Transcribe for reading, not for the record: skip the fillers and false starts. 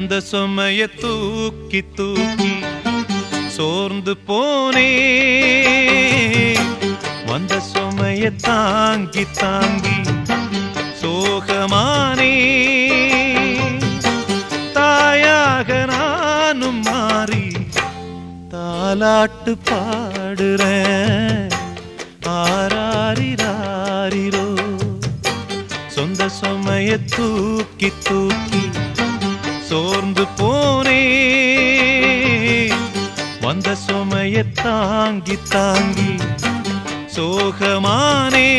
இந்த சுமைய தூக்கி தூக்கி சோர்ந்து போனே, வந்த சுமைய தாங்கி தாங்கி சோகமானே. தாயாக நானும் மாறி தாலாட்டு பாடுறேன். ஆராரிராரிரோ சொந்த சுமைய தூக்கி தூக்கி சோர்ந்து போனே, வந்த சுமைய தாங்கி தாங்கி சோகமானே.